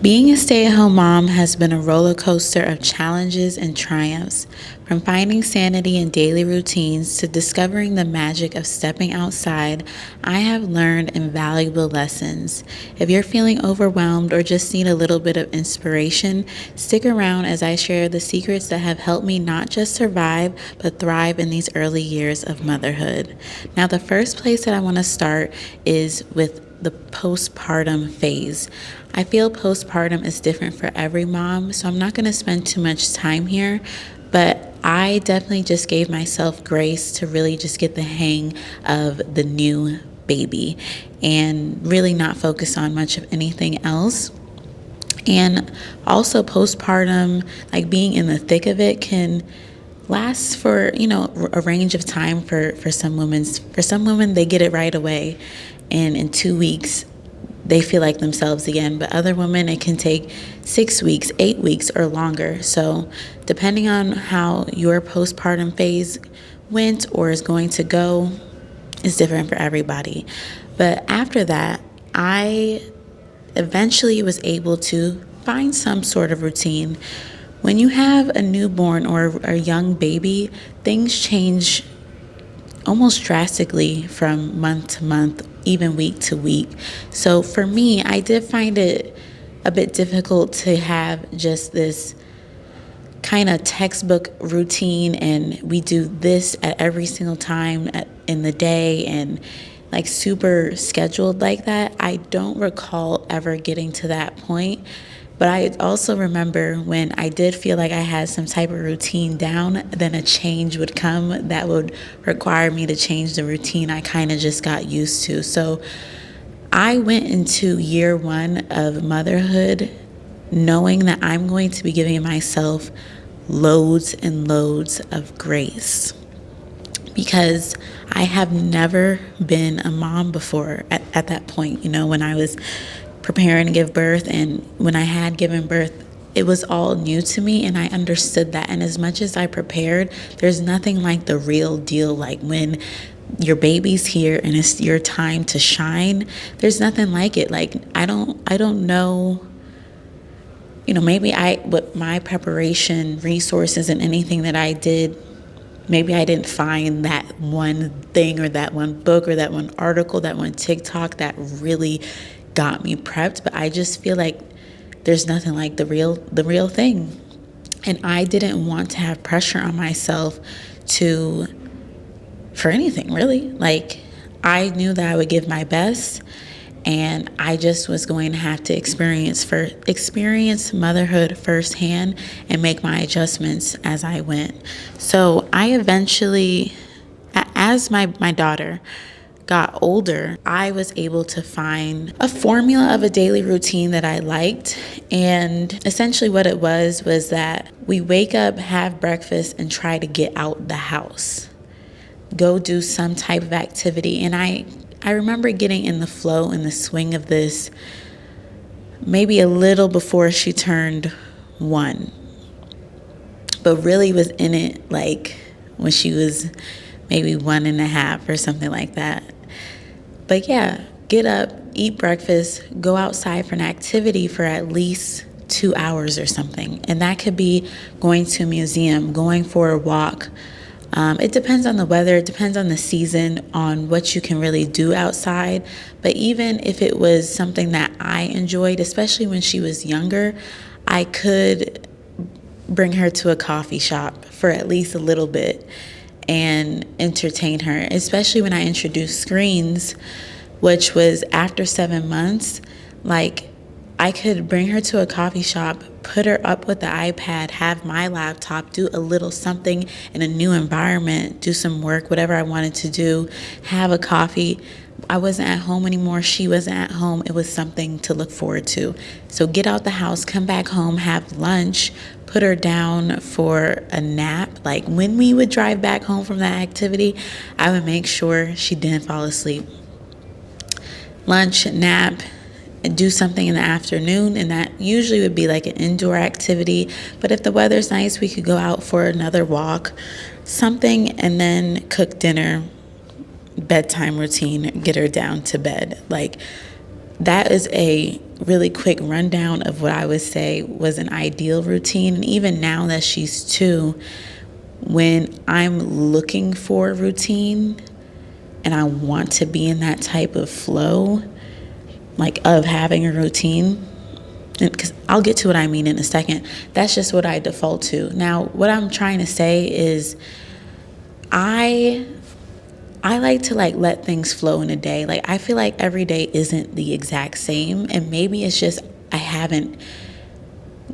Being a stay at home mom has been a roller coaster of challenges and triumphs. From finding sanity in daily routines to discovering the magic of stepping outside, I have learned invaluable lessons. If you're feeling overwhelmed or just need a little bit of inspiration, stick around as I share the secrets that have helped me not just survive, but thrive in these early years of motherhood. Now, the first place that I want to start is with the postpartum phase. I feel postpartum is different for every mom, so I'm not going to spend too much time here, but I definitely just gave myself grace to really just get the hang of the new baby and really not focus on much of anything else. And also postpartum, like being in the thick of it, can last for a range of time for some women. For some women, they get it right away, and in 2 weeks they feel like themselves again. But other women, it can take 6 weeks, 8 weeks, or longer. So depending on how your postpartum phase went or is going to go is different for everybody. But after that, I eventually was able to find some sort of routine. When you have a newborn or a young baby, things change almost drastically from month to month, even week to week. So for me, I did find it a bit difficult to have just this kind of textbook routine and we do this at every single time in the day and like super scheduled like that. I don't recall ever getting to that point. But I also remember when I did feel like I had some type of routine down, then a change would come that would require me to change the routine I kind of just got used to. So I went into year one of motherhood knowing that I'm going to be giving myself loads and loads of grace, because I have never been a mom before at that point, when I was preparing to give birth. And when I had given birth, it was all new to me, and I understood that. And as much as I prepared, there's nothing like the real deal. Like when your baby's here and it's your time to shine, there's nothing like it. Like I don't know, maybe with my preparation resources and anything that I did, maybe I didn't find that one thing or that one book or that one article, that one TikTok that really got me prepped, but I just feel like there's nothing like the real thing. And I didn't want to have pressure on myself for anything really. Like I knew that I would give my best, and I just was going to have to experience motherhood firsthand and make my adjustments as I went. So I eventually, as my daughter got older, I was able to find a formula of a daily routine that I liked. And essentially what it was that we wake up, have breakfast, and try to get out the house. Go do some type of activity. And I remember getting in the flow and the swing of this maybe a little before she turned 1. But really was in it like when she was maybe 1.5 or something like that. But yeah, get up, eat breakfast, go outside for an activity for at least 2 hours or something. And that could be going to a museum, going for a walk. It depends on the weather, it depends on the season, on what you can really do outside. But even if it was something that I enjoyed, especially when she was younger, I could bring her to a coffee shop for at least a little bit and entertain her, especially when I introduced screens, which was after 7 months. Like I could bring her to a coffee shop, put her up with the iPad, have my laptop, do a little something in a new environment, do some work, whatever I wanted to do, have a coffee. I wasn't at home anymore. She wasn't at home. It was something to look forward to. So get out the house, come back home, have lunch, put her down for a nap. Like when we would drive back home from that activity, I would make sure she didn't fall asleep. Lunch, nap, and do something in the afternoon, and that usually would be like an indoor activity. But if the weather's nice, we could go out for another walk, something, and then cook dinner, bedtime routine, get her down to bed. Like that is a really quick rundown of what I would say was an ideal routine. And even now that she's 2, when I'm looking for a routine and I want to be in that type of flow, like of having a routine, because I'll get to what I mean in a second, that's just what I default to. Now, what I'm trying to say is I like to let things flow in a day. Like, I feel like every day isn't the exact same, and maybe it's just I haven't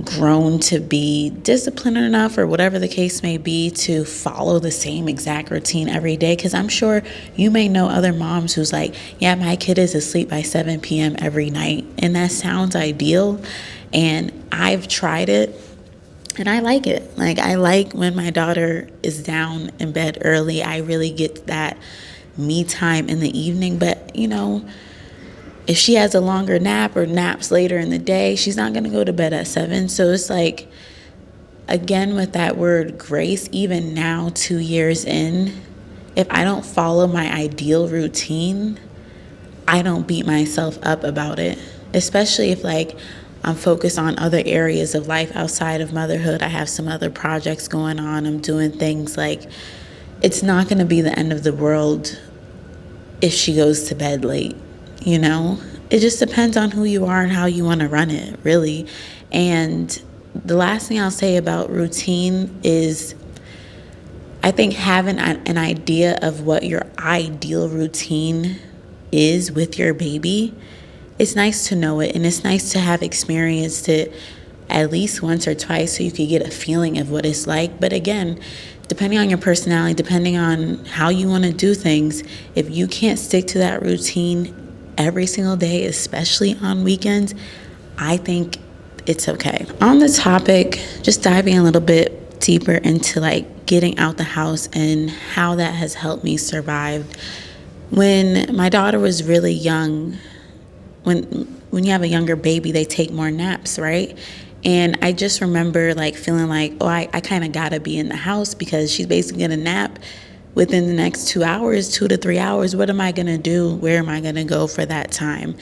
grown to be disciplined enough, or whatever the case may be, to follow the same exact routine every day. Because I'm sure you may know other moms who's like, yeah, my kid is asleep by 7 p.m. every night, and that sounds ideal, and I've tried it and I like it. Like, I like when my daughter is down in bed early. I really get that me time in the evening. But, if she has a longer nap or naps later in the day, she's not going to go to bed at 7. So it's like, again, with that word grace, even now, 2 years in, if I don't follow my ideal routine, I don't beat myself up about it. Especially if I'm focused on other areas of life outside of motherhood. I have some other projects going on. I'm doing things it's not going to be the end of the world if she goes to bed late. It just depends on who you are and how you want to run it, really. And the last thing I'll say about routine is, I think having an idea of what your ideal routine is with your baby, it's nice to know it, and it's nice to have experienced it at least once or twice so you could get a feeling of what it's like. But again, depending on your personality, depending on how you want to do things, if you can't stick to that routine every single day, especially on weekends, I think it's okay. On the topic, just diving a little bit deeper into getting out the house and how that has helped me survive. When my daughter was really young, when you have a younger baby, they take more naps, right? And I just remember feeling I kind of gotta be in the house because she's basically gonna nap within the next 2 hours, 2 to 3 hours. What am I gonna do? Where am I gonna go for that time?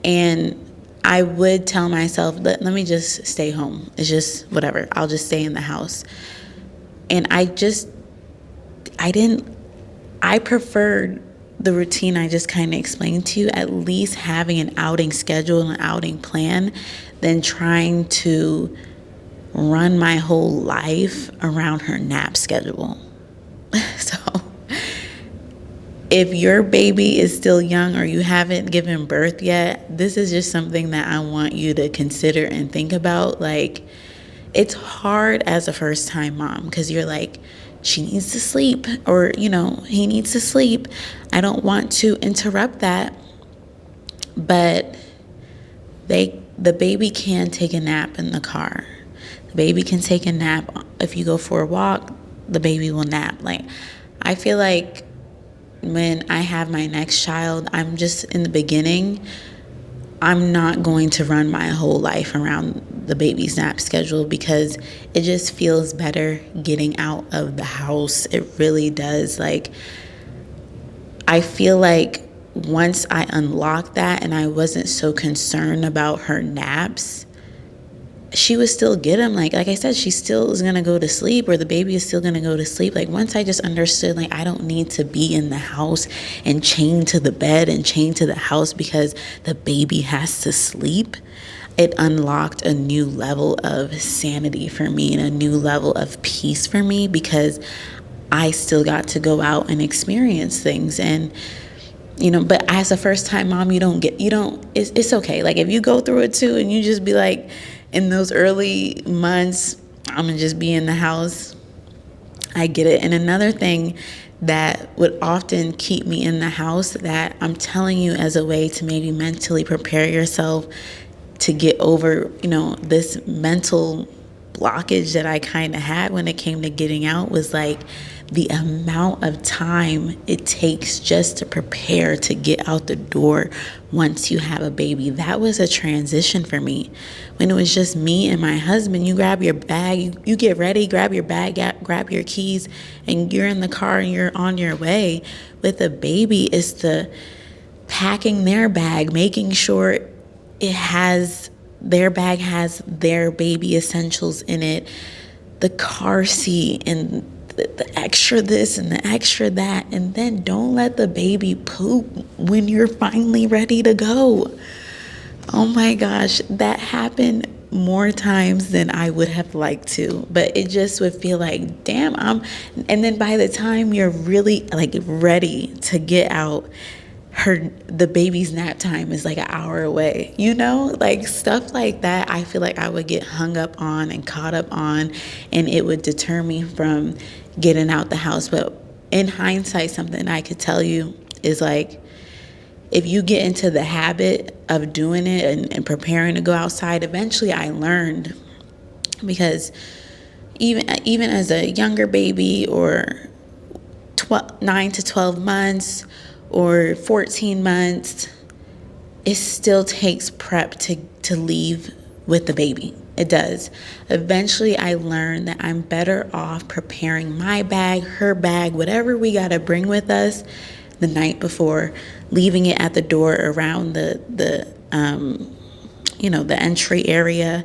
And I would tell myself, let me just stay home. It's just whatever. I'll just stay in the house. And I preferred the routine I just kind of explained to you, at least having an outing schedule and an outing plan, than trying to run my whole life around her nap schedule. So if your baby is still young or you haven't given birth yet, this is just something that I want you to consider and think about. It's hard as a first-time mom because you're she needs to sleep, or, he needs to sleep. I don't want to interrupt that, but the baby can take a nap in the car. The baby can take a nap. If you go for a walk, the baby will nap. I feel like when I have my next child, I'm just in the beginning, I'm not going to run my whole life around the baby's nap schedule because it just feels better getting out of the house. It really does. I feel like once I unlocked that and I wasn't so concerned about her naps, she would still get them. Like I said, she still is going to go to sleep, or the baby is still going to go to sleep. Once I just understood, I don't need to be in the house and chained to the bed and chained to the house because the baby has to sleep, it unlocked a new level of sanity for me and a new level of peace for me, because I still got to go out and experience things. And but as a first time mom, it's okay. If you go through it too and you just be in those early months, I'm gonna just be in the house, I get it. And another thing that would often keep me in the house, that I'm telling you as a way to maybe mentally prepare yourself to get over, this mental blockage that I kind of had when it came to getting out, was the amount of time it takes just to prepare to get out the door once you have a baby. That was a transition for me. When it was just me and my husband, you grab your bag, you get ready, grab your bag, grab your keys, and you're in the car and you're on your way. With a baby, it's the packing their bag, making sure their bag has their baby essentials in it, the car seat and the extra this and the extra that, and then don't let the baby poop when you're finally ready to go. Oh my gosh, that happened more times than I would have liked to, but it just would feel like, damn, and then by the time you're really like ready to get out, the baby's nap time is like an hour away, like stuff like that. I feel like I would get hung up on and caught up on, and it would deter me from getting out the house. But in hindsight, something I could tell you is like, if you get into the habit of doing it and preparing to go outside, eventually I learned, because even as a younger baby, or 9 to 12 months or 14 months, it still takes prep to leave with the baby. It does. Eventually I learned that I'm better off preparing my bag, her bag, whatever we got to bring with us the night before, leaving it at the door around the entry area,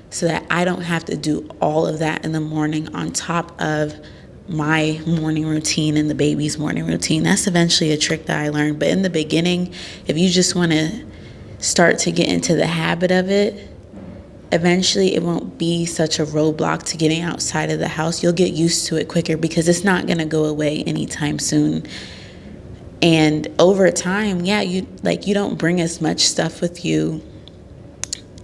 so that I don't have to do all of that in the morning on top of my morning routine and the baby's morning routine. That's eventually a trick that I learned. But in the beginning, if you just want to start to get into the habit of it, eventually it won't be such a roadblock to getting outside of the house. You'll get used to it quicker, because it's not going to go away anytime soon. And over time, you don't bring as much stuff with you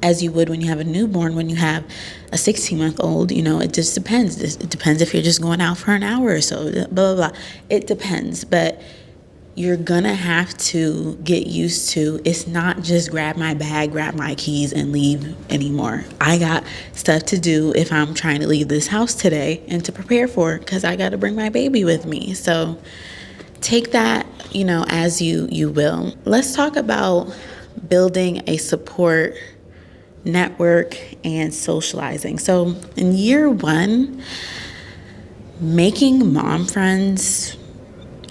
as you would when you have a newborn. When you have a 16-month-old, it just depends. It depends if you're just going out for an hour or so, blah, blah, blah. It depends. But you're gonna have to get used to, it's not just grab my bag, grab my keys, and leave anymore. I got stuff to do if I'm trying to leave this house today and to prepare for it, because I got to bring my baby with me. So take that, as you will. Let's talk about building a support network and socializing. So in year 1, making mom friends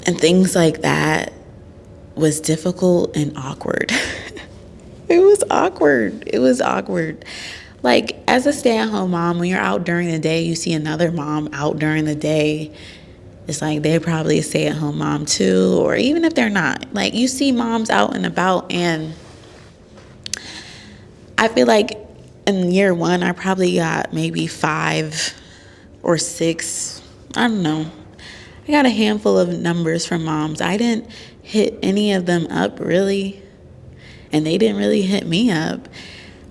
and things like that was difficult and awkward. It was awkward. Like, as a stay-at-home mom, when you're out during the day, you see another mom out during the day. It's like they're probably a stay-at-home mom too, or even if they're not, like, you see moms out and about. And I feel like in year 1, I probably got maybe 5 or 6, I don't know. I got a handful of numbers from moms. I didn't hit any of them up really, and they didn't really hit me up.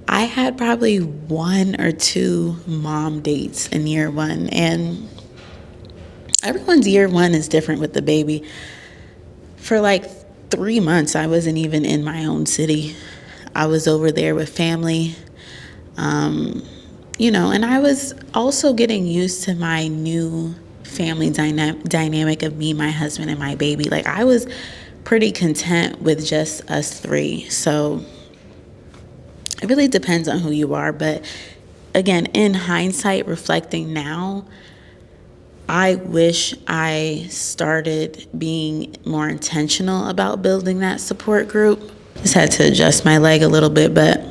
I had probably 1 or 2 mom dates in year 1, and everyone's year 1 is different with the baby. For like 3 months, I wasn't even in my own city. I was over there with family, and I was also getting used to my new family dynamic of me, my husband, and my baby. Like, I was pretty content with just us 3. So it really depends on who you are. But again, in hindsight, reflecting now, I wish I started being more intentional about building that support group. Just had to adjust my leg a little bit, but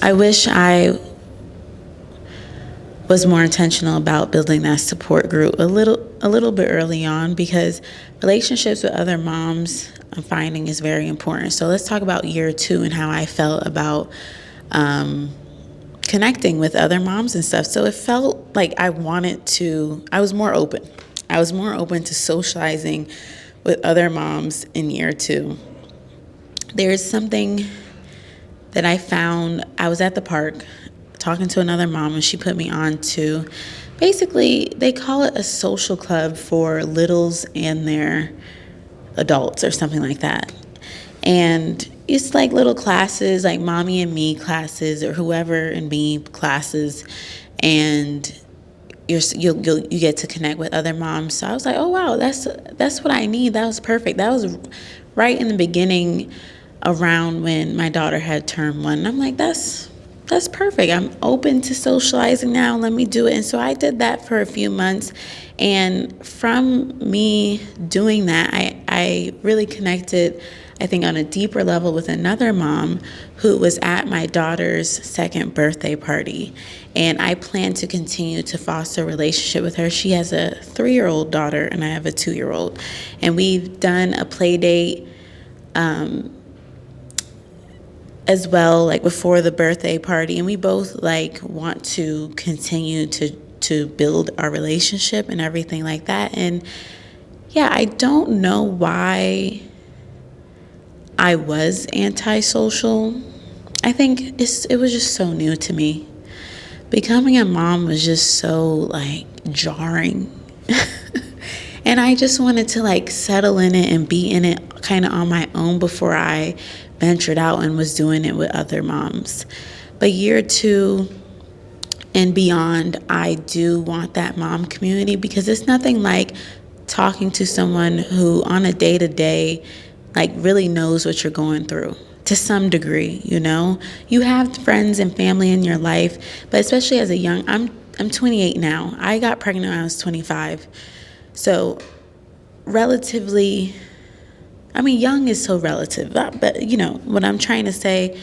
I wish I was more intentional about building that support group a little bit early on, because relationships with other moms, I'm finding, is very important. So let's talk about year 2 and how I felt about connecting with other moms and stuff. So it felt like I was more open. I was more open to socializing with other moms in year 2. There's something that I found. I was at the park talking to another mom, and she put me on to, basically, they call it a social club for littles and their adults or something like that. And it's like little classes, like mommy and me classes, or whoever and me classes, and you get to connect with other moms. So I was like, oh wow, that's what I need. That was perfect. That was right in the beginning, around when my daughter had turned 1. And I'm like, that's perfect. I'm open to socializing now. Let me do it. And so I did that for a few months. And from me doing that, I really connected. I think on a deeper level with another mom who was at my daughter's second birthday party. And I plan to continue to foster a relationship with her. She has a 3-year-old daughter and I have a 2-year-old. And we've done a play date as well, like before the birthday party. And we both like want to continue to build our relationship and everything like that. And yeah, I don't know why I was antisocial. I think it was just so new to me. Becoming a mom was just so like jarring. And I just wanted to like settle in it and be in it kind of on my own before I ventured out and was doing it with other moms. But year 2 and beyond, I do want that mom community because it's nothing like talking to someone who on a day-to-day like really knows what you're going through to some degree. You have friends and family in your life, but especially as a young, I'm 28 now. I got pregnant when I was 25. So relatively, I mean, young is so relative, but what I'm trying to say,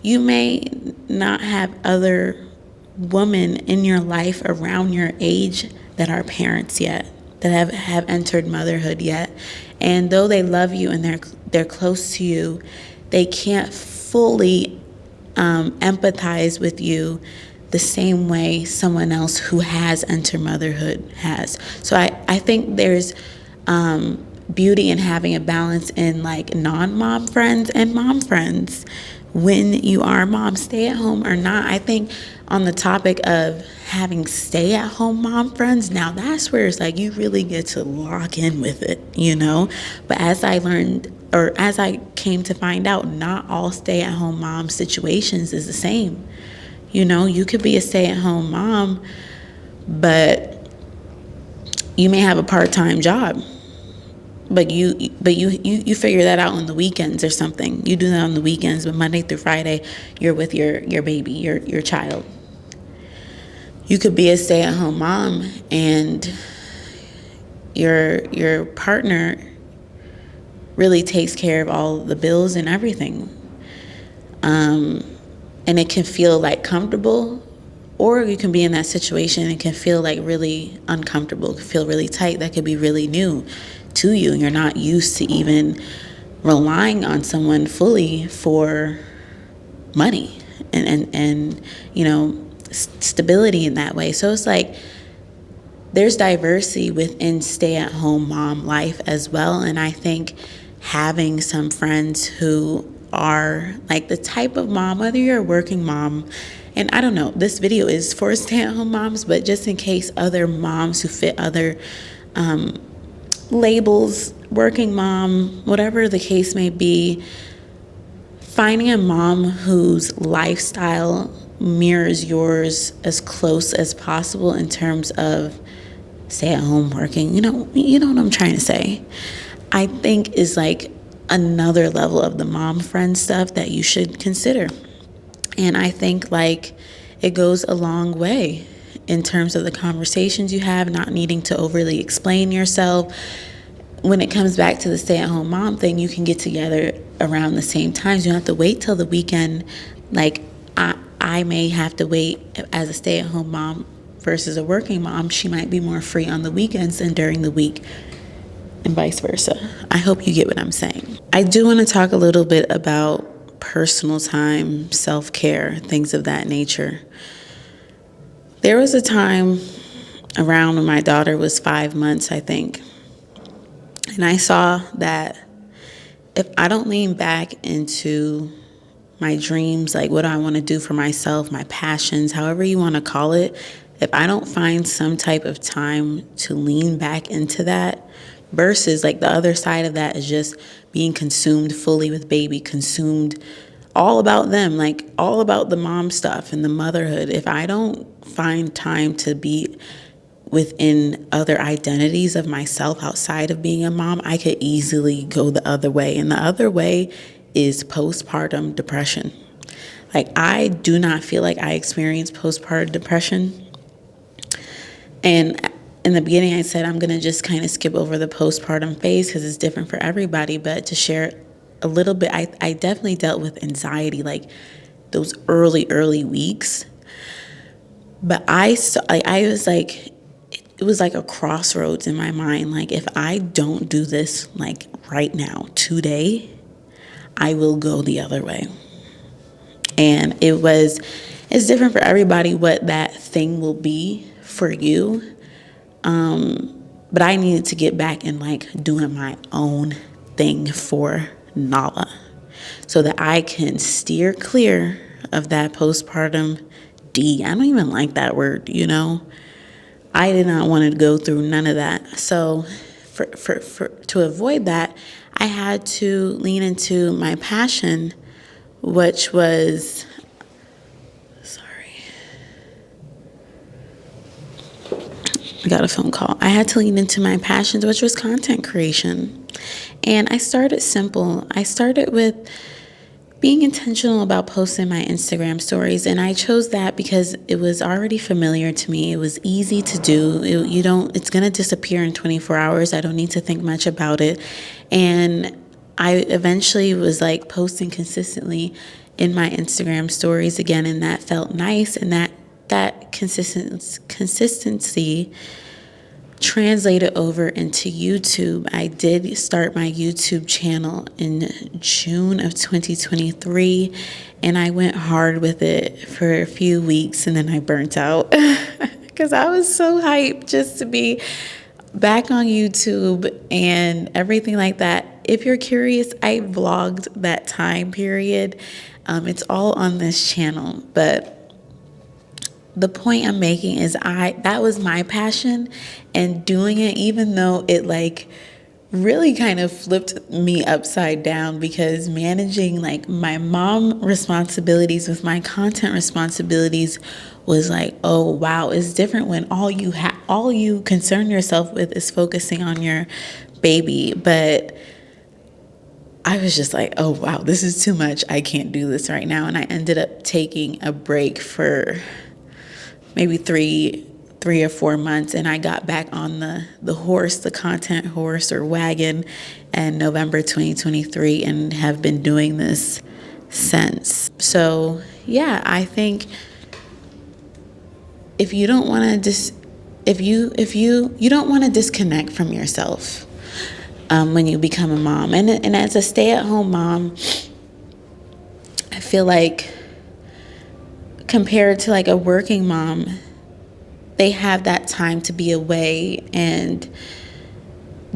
you may not have other women in your life around your age that are parents yet, that have entered motherhood yet. And though they love you and they're close to you, they can't fully empathize with you the same way someone else who has entered motherhood has. So I think there's beauty in having a balance in like non-mom friends and mom friends. When you are a mom, stay at home or not, I think on the topic of having stay at home mom friends, now that's where it's like you really get to lock in with it, But as I learned, or as I came to find out, not all stay at home mom situations is the same. You could be a stay at home mom, but you may have a part-time job. But you figure that out on the weekends or something. You do that on the weekends, but Monday through Friday, you're with your baby, your child. You could be a stay-at-home mom and your partner really takes care of all the bills and everything. And it can feel like comfortable, or you can be in that situation and it can feel like really uncomfortable, it can feel really tight. That could be really new to you. You're not used to even relying on someone fully for money and stability in that way. So it's like there's diversity within stay-at-home mom life as well. And I think having some friends who are like the type of mom, whether you're a working mom, and I don't know, this video is for stay-at-home moms, but just in case other moms who fit other labels, working mom, whatever the case may be, finding a mom whose lifestyle mirrors yours as close as possible in terms of stay at home working, you know what I'm trying to say, I think is like another level of the mom friend stuff that you should consider. And I think like it goes a long way in terms of the conversations you have, not needing to overly explain yourself. When it comes back to the stay-at-home mom thing, you can get together around the same times. You don't have to wait till the weekend. Like I may have to wait as a stay-at-home mom versus a working mom. She might be more free on the weekends than during the week, and vice versa. I hope you get what I'm saying. I do want to talk a little bit about personal time, self-care, things of that nature. There was a time around when my daughter was 5 months, I think, and I saw that if I don't lean back into my dreams, like what do I want to do for myself, my passions, however you want to call it, if I don't find some type of time to lean back into that, versus like the other side of that is just being consumed fully with baby, consumed all about them, like all about the mom stuff and the motherhood. If I don't find time to be within other identities of myself outside of being a mom, I could easily go the other way. And the other way is postpartum depression. Like I do not feel like I experienced postpartum depression. And in the beginning, I said I'm going to just kind of skip over the postpartum phase because it's different for everybody. But to share a little bit. I definitely dealt with anxiety like those early weeks. But I was like, it was like a crossroads in my mind. Like, if I don't do this, like right now, today, I will go the other way. And it's different for everybody what that thing will be for you. But I needed to get back and like doing my own thing for Nala so that I can steer clear of that postpartum D. I don't even like that word, you know. I did not want to go through none of that. So to avoid that, I had to lean into my passion, which was, sorry, I got a phone call. I had to lean into my passions, which was content creation. And I started simple. I started with being intentional about posting my Instagram stories, and I chose that because it was already familiar to me. It was easy to do. It's going to disappear in 24 hours. I don't need to think much about it. And I eventually was like posting consistently in my Instagram stories again, and that felt nice, and that consistency translated over into YouTube. I did start my YouTube channel in June of 2023, and I went hard with it for a few weeks, and then I burnt out because I was so hyped just to be back on YouTube and everything like that. If you're curious, I vlogged that time period. It's all on this channel, but the point I'm making is that was my passion, and doing it, even though it like really kind of flipped me upside down, because managing like my mom responsibilities with my content responsibilities was like, oh wow, it's different when all you concern yourself with is focusing on your baby. But I was just like, oh wow, this is too much. I can't do this right now. And I ended up taking a break for maybe three or 4 months, and I got back on the horse, the content horse or wagon, in November 2023, and have been doing this since. So yeah, I think if you don't want to if you don't want to disconnect from yourself when you become a mom, and as a stay-at-home mom, I feel like compared to like a working mom, they have that time to be away and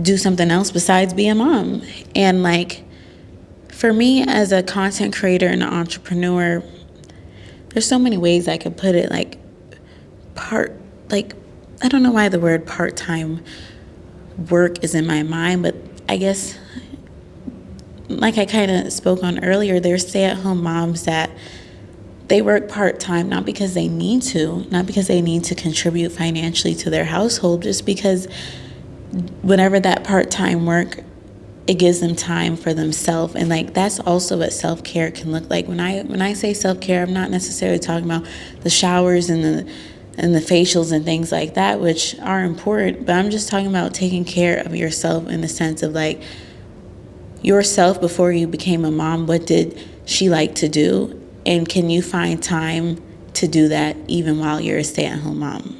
do something else besides be a mom. And like for me as a content creator and an entrepreneur, there's so many ways I could put it. Like I don't know why the word part-time work is in my mind, but I guess like I kind of spoke on earlier, there's stay-at-home moms that they work part-time, not because they need to contribute financially to their household, just because whenever that part-time work, it gives them time for themselves. And like that's also what self-care can look like. When I say self-care, I'm not necessarily talking about the showers and the facials and things like that, which are important, but I'm just talking about taking care of yourself in the sense of like yourself before you became a mom. What did she like to do? And can you find time to do that even while you're a stay-at-home mom?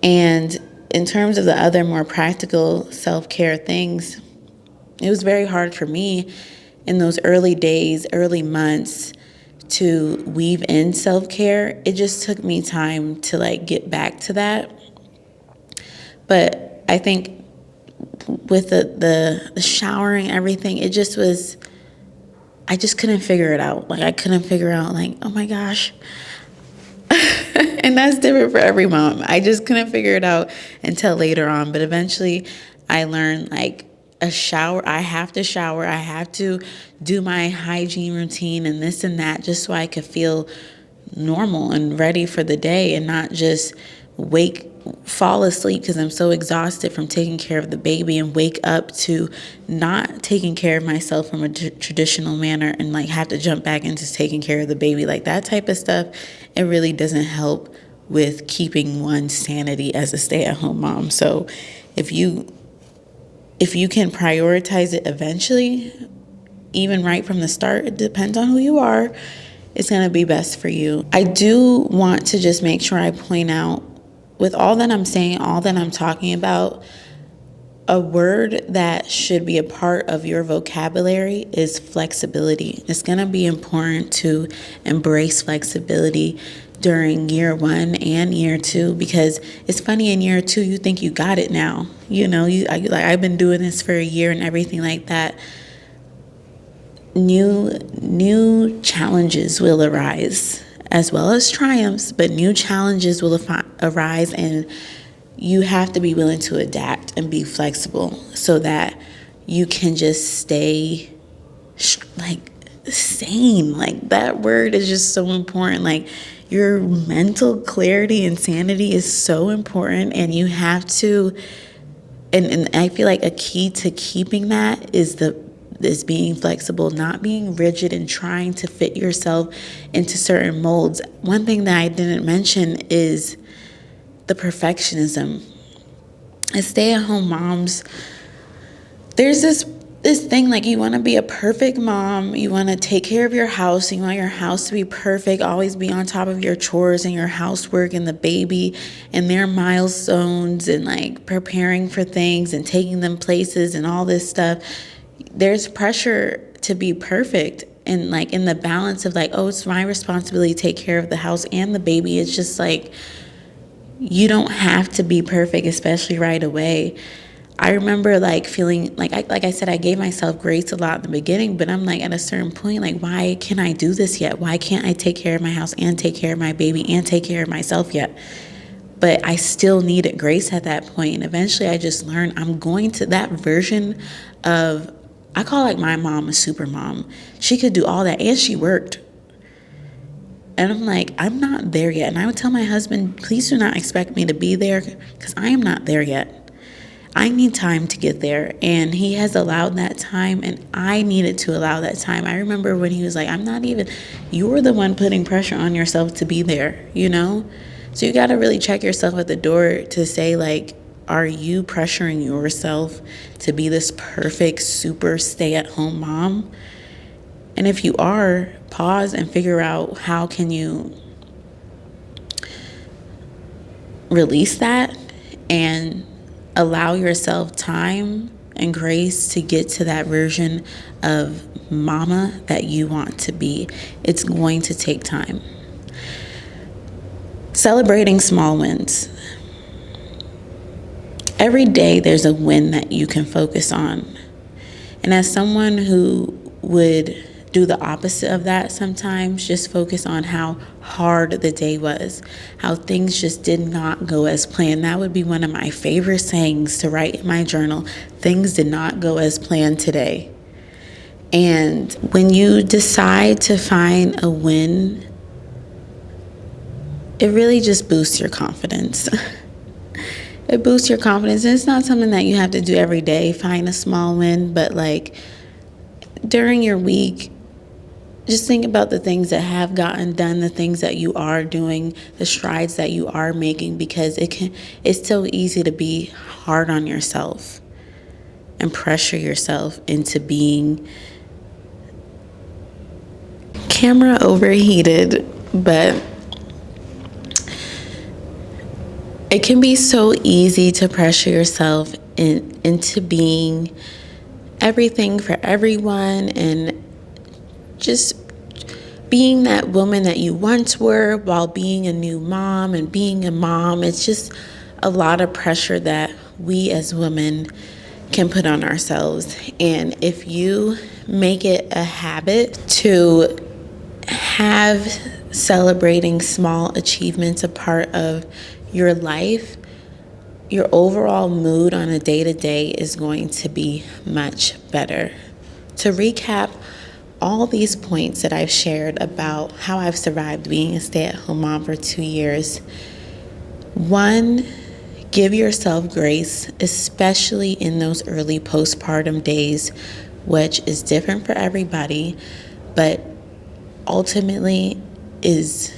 And in terms of the other more practical self-care things, it was very hard for me in those early days, early months, to weave in self-care. It just took me time to like get back to that. But I think with the showering, everything, it just was, I just couldn't figure it out. Like I couldn't figure out like, oh my gosh. And that's different for every mom. I just couldn't figure it out until later on. But eventually I learned like a shower. I have to shower. I have to do my hygiene routine and this and that just so I could feel normal and ready for the day and not just fall asleep because I'm so exhausted from taking care of the baby and wake up to not taking care of myself from a traditional manner and like have to jump back into taking care of the baby. Like that type of stuff, it really doesn't help with keeping one's sanity as a stay-at-home mom. So if you can prioritize it eventually, even right from the start, it depends on who you are, it's going to be best for you. I do want to just make sure I point out, with all that I'm saying, all that I'm talking about, a word that should be a part of your vocabulary is flexibility. It's going to be important to embrace flexibility during year 1 and year 2, because it's funny, in year 2 you think you got it now. I've been doing this for a year and everything like that. New challenges will arise, as well as triumphs, but new challenges will arise, and you have to be willing to adapt and be flexible so that you can just stay sane. That word is just so important. Your mental clarity and sanity is so important, and you have to, and I feel like a key to keeping that is being flexible, not being rigid and trying to fit yourself into certain molds. One thing that I didn't mention is the perfectionism. As stay-at-home moms, there's this thing, you want to be a perfect mom, you want to take care of your house, you want your house to be perfect, always be on top of your chores and your housework and the baby and their milestones, and preparing for things and taking them places and all this stuff. There's pressure to be perfect, and in the balance of oh, it's my responsibility to take care of the house and the baby. It's just you don't have to be perfect, especially right away. I remember feeling like I said, I gave myself grace a lot in the beginning, but I'm at a certain point, why can't I do this yet? Why can't I take care of my house and take care of my baby and take care of myself yet? But I still needed grace at that point. And eventually I just learned I'm going to that version of, I call my mom a super mom. She could do all that, and she worked. And I'm not there yet. And I would tell my husband, please do not expect me to be there, because I am not there yet. I need time to get there. And he has allowed that time, and I needed to allow that time. I remember when he was you're the one putting pressure on yourself to be there, So you got to really check yourself at the door to say, are you pressuring yourself to be this perfect, super stay-at-home mom? And if you are, pause and figure out how can you release that and allow yourself time and grace to get to that version of mama that you want to be. It's going to take time. Celebrating small wins. Every day there's a win that you can focus on. And as someone who would do the opposite of that sometimes, just focus on how hard the day was, how things just did not go as planned. That would be one of my favorite sayings to write in my journal. Things did not go as planned today. And when you decide to find a win, it really just boosts your confidence. It boosts your confidence. And it's not something that you have to do every day, find a small win, but during your week, just think about the things that have gotten done, the things that you are doing, the strides that you are making, because it's so easy to be hard on yourself and pressure yourself into being camera overheated. But it can be so easy to pressure yourself into being everything for everyone, and just being that woman that you once were while being a new mom and being a mom. It's just a lot of pressure that we as women can put on ourselves. And if you make it a habit to have celebrating small achievements a part of your life, your overall mood on a day-to-day is going to be much better. To recap all these points that I've shared about how I've survived being a stay-at-home mom for 2 years. 1, give yourself grace, especially in those early postpartum days, which is different for everybody, but ultimately is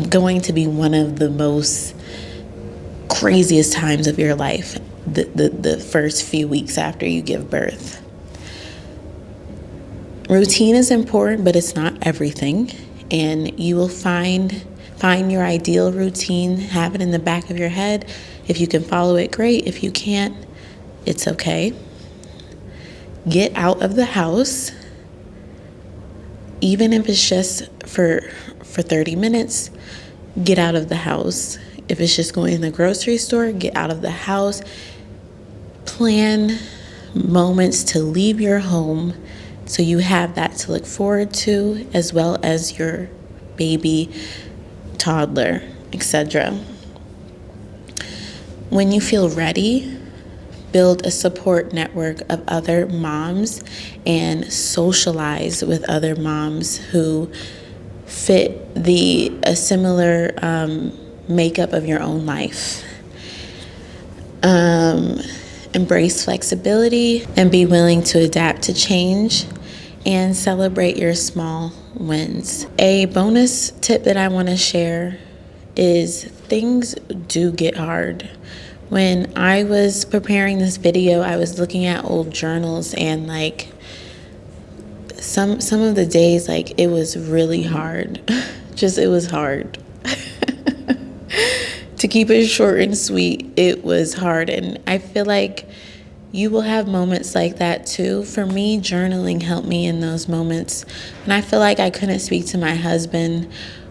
going to be one of the most craziest times of your life, the first few weeks after you give birth. Routine is important, but it's not everything. And you will find your ideal routine, have it in the back of your head. If you can follow it, great. If you can't, it's okay. Get out of the house, even if it's just for 30 minutes. Get out of the house. If it's just going to the grocery store, get out of the house. Plan moments to leave your home so you have that to look forward to, as well as your baby, toddler, etc. When you feel ready, build a support network of other moms and socialize with other moms who fit a similar makeup of your own life. Embrace flexibility and be willing to adapt to change, and celebrate your small wins. A bonus tip that I want to share is things do get hard. When I was preparing this video, I was looking at old journals, and like some of the days, like it was really hard. It was hard. To keep it short and sweet, it was hard. And I feel like you will have moments like that too. For me, journaling helped me in those moments. And I feel like I couldn't speak to my husband,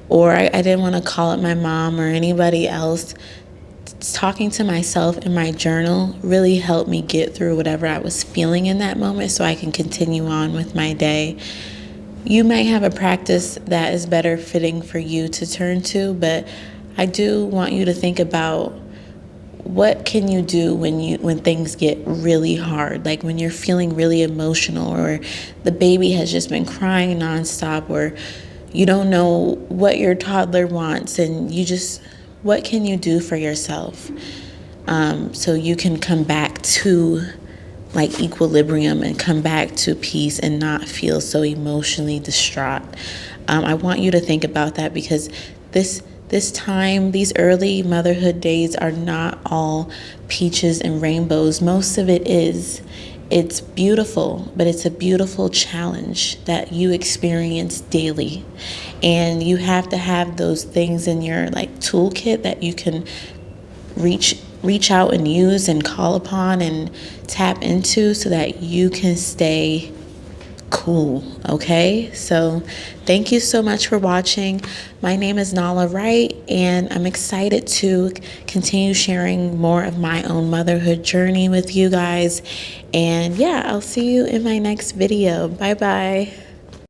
or I didn't want to call up my mom or anybody else. Talking to myself in my journal really helped me get through whatever I was feeling in that moment so I can continue on with my day. You may have a practice that is better fitting for you to turn to, but I do want you to think about what can you do when things get really hard, like when you're feeling really emotional, or the baby has just been crying nonstop, or you don't know what your toddler wants, and what can you do for yourself so you can come back to like equilibrium and come back to peace and not feel so emotionally distraught. I want you to think about that, because this time, these early motherhood days are not all peaches and rainbows. Most of it is. It's beautiful, but it's a beautiful challenge that you experience daily. And you have to have those things in your like toolkit that you can reach out and use and call upon and tap into so that you can stay cool. Okay, so thank you so much for watching. My name is Nala Wright, and I'm excited to continue sharing more of my own motherhood journey with you guys. And yeah, I'll see you in my next video. Bye bye.